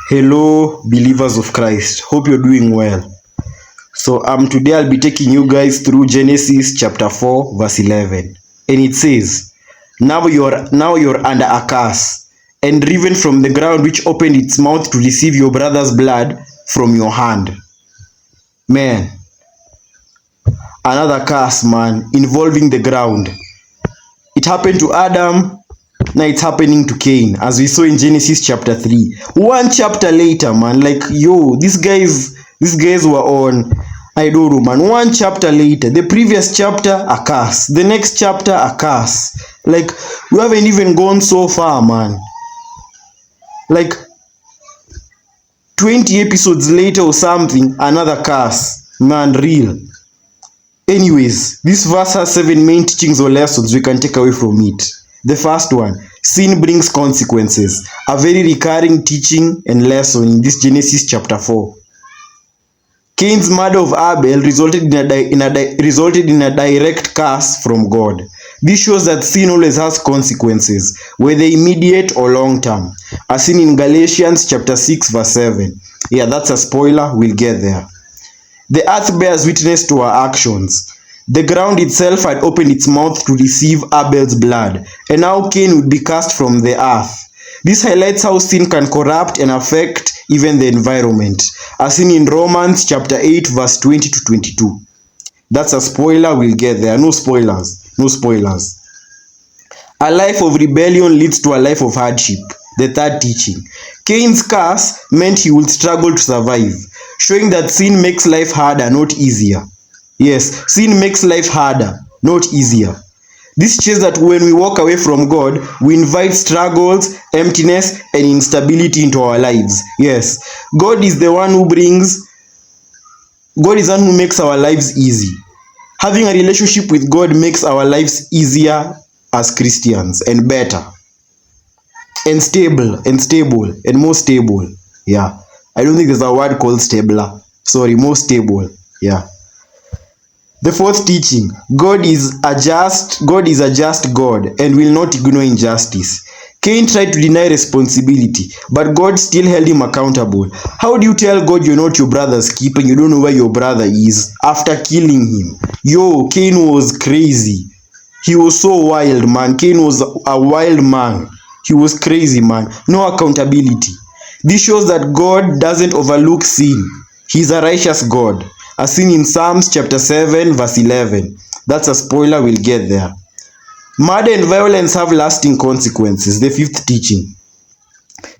Hello, believers of Christ. Hope you're doing well. So today I'll be taking you guys through Genesis chapter 4, verse 11. And it says, Now you're under a curse, and driven from the ground which opened its mouth to receive your brother's blood from your hand. Man, another curse, man, involving the ground. It happened to Adam. Now it's happening to Cain, as we saw in Genesis chapter 3. One chapter later, man, like, these guys were on, I don't know, man. One chapter later, the previous chapter, a curse. The next chapter, a curse. Like, we haven't even gone so far, man. Like, 20 episodes later or something, another curse. Man, real. Anyways, this verse has 7 main teachings or lessons we can take away from it. The first one, sin brings consequences. A very recurring teaching and lesson in this Genesis chapter 4. Cain's murder of Abel resulted in a direct curse from God. This shows that sin always has consequences, whether immediate or long term, as seen in Galatians chapter 6 verse 7. Yeah, that's a spoiler, we'll get there. The earth bears witness to our actions. The ground itself had opened its mouth to receive Abel's blood, and now Cain would be cast from the earth. This highlights how sin can corrupt and affect even the environment, as seen in Romans chapter 8 verse 20 to 22. That's a spoiler, we'll get there. No spoilers. A life of rebellion leads to a life of hardship. The third teaching. Cain's curse meant he would struggle to survive, showing that sin makes life harder, not easier. Yes, sin makes life harder, not easier. This shows that when we walk away from God, we invite struggles, emptiness, and instability into our lives. Yes, God is the one who makes our lives easy. Having a relationship with God makes our lives easier as Christians and better. And stable, and more stable. Yeah. I don't think there's a word called stabler. Sorry, more stable. Yeah. The fourth teaching, God is a just God and will not ignore injustice. Cain tried to deny responsibility, but God still held him accountable. How do you tell God you're not your brother's keeper and you don't know where your brother is after killing him? Cain was crazy. He was so wild, man. Cain was a wild man. He was crazy, man. No accountability. This shows that God doesn't overlook sin. He's a righteous God, as seen in Psalms chapter 7 verse 11. That's a spoiler, we'll get there. Murder and violence have lasting consequences. The fifth teaching.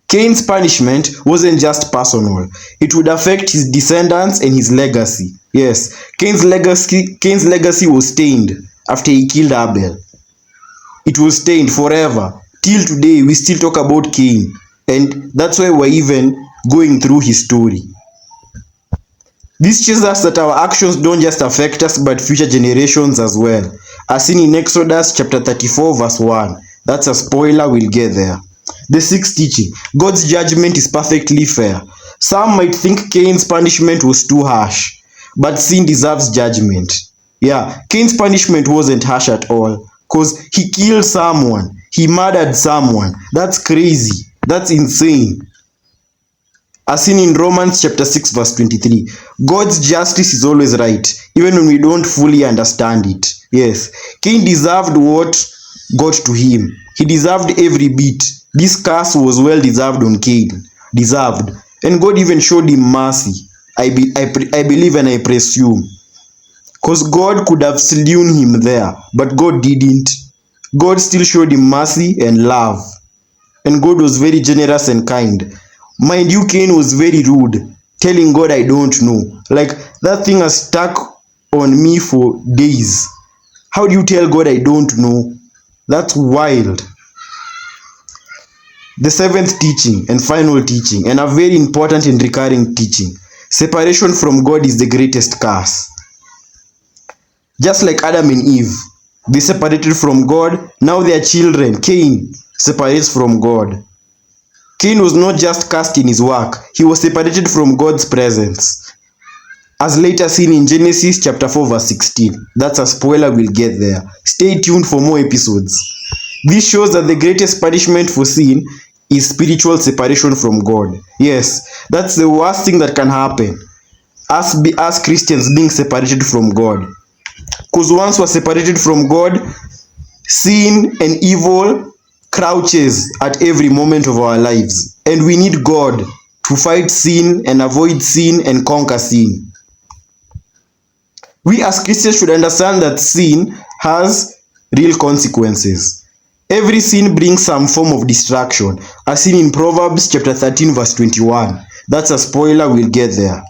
Cain's punishment wasn't just personal. It would affect his descendants and his legacy. Yes, Cain's legacy was stained after he killed Abel. It was stained forever. Till today, we still talk about Cain. And that's why we're even going through his story. This shows us that our actions don't just affect us but future generations as well, as seen in Exodus chapter 34 verse 1. That's a spoiler, we'll get there. The sixth teaching. God's judgment is perfectly fair. Some might think Cain's punishment was too harsh, but sin deserves judgment. Yeah, Cain's punishment wasn't harsh at all, because he killed someone. He murdered someone. That's crazy. That's insane. As seen in Romans chapter 6 verse 23. God's justice is always right, even when we don't fully understand it. Yes, Cain deserved what got to him. He deserved every bit. This curse was well deserved on Cain. Deserved. And God even showed him mercy. I believe and I presume. Because God could have slain him there, but God didn't. God still showed him mercy and love. And God was very generous and kind. Mind you, Cain was very rude, telling God, I don't know. Like, that thing has stuck on me for days. How do you tell God I don't know? That's wild. The seventh teaching and final teaching, and a very important and recurring teaching. Separation from God is the greatest curse. Just like Adam and Eve, they separated from God. Now their children, Cain, separates from God. Cain was not just cast in his work, he was separated from God's presence. As later seen in Genesis chapter 4 verse 16. That's a spoiler, we'll get there. Stay tuned for more episodes. This shows that the greatest punishment for sin is spiritual separation from God. Yes, that's the worst thing that can happen. Us Christians being separated from God. Because once we're separated from God, sin and evil crouches at every moment of our lives. And we need God to fight sin and avoid sin and conquer sin. We as Christians should understand that sin has real consequences. Every sin brings some form of distraction, as seen in Proverbs chapter 13 verse 21. That's a spoiler, we'll get there.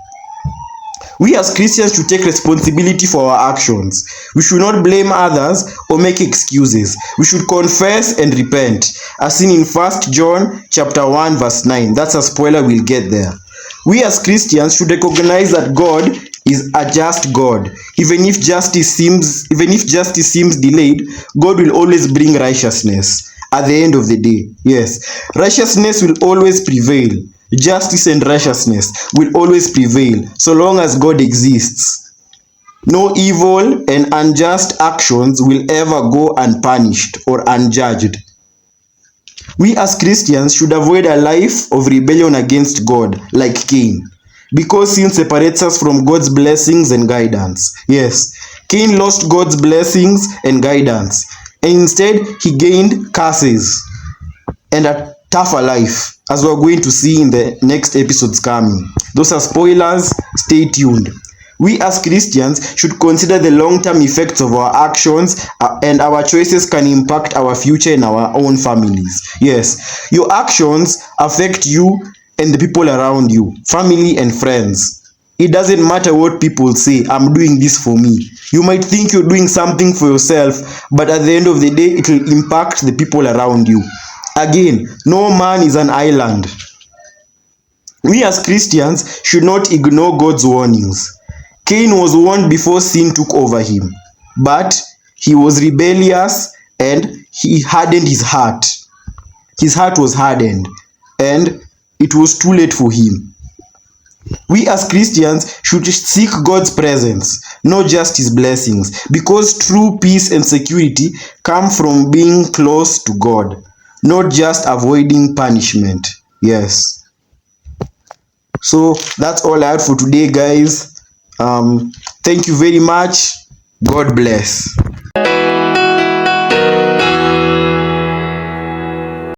We as Christians should take responsibility for our actions. We should not blame others or make excuses. We should confess and repent, as seen in 1 John chapter 1 verse 9. That's a spoiler, we'll get there. We as Christians should recognize that God is a just God. Even if justice seems delayed, God will always bring righteousness at the end of the day. Yes, righteousness will always prevail. Justice and righteousness will always prevail so long as God exists. No evil and unjust actions will ever go unpunished or unjudged. We as Christians should avoid a life of rebellion against God like Cain, because sin separates us from God's blessings and guidance. Yes, Cain lost God's blessings and guidance, and instead he gained curses and a tougher life, as we're going to see in the next episodes coming. Those are spoilers, stay tuned. We as Christians should consider the long-term effects of our actions, and our choices can impact our future and our own families. Yes, your actions affect you and the people around you, family and friends. It doesn't matter what people say, I'm doing this for me. You might think you're doing something for yourself, but at the end of the day, it will impact the people around you. Again, no man is an island. We as Christians should not ignore God's warnings. Cain was warned before sin took over him, but he was rebellious and he hardened his heart. His heart was hardened, and it was too late for him. We as Christians should seek God's presence, not just his blessings, because true peace and security come from being close to God, not just avoiding punishment. Yes. So that's all I had for today, guys. Thank you very much. God bless.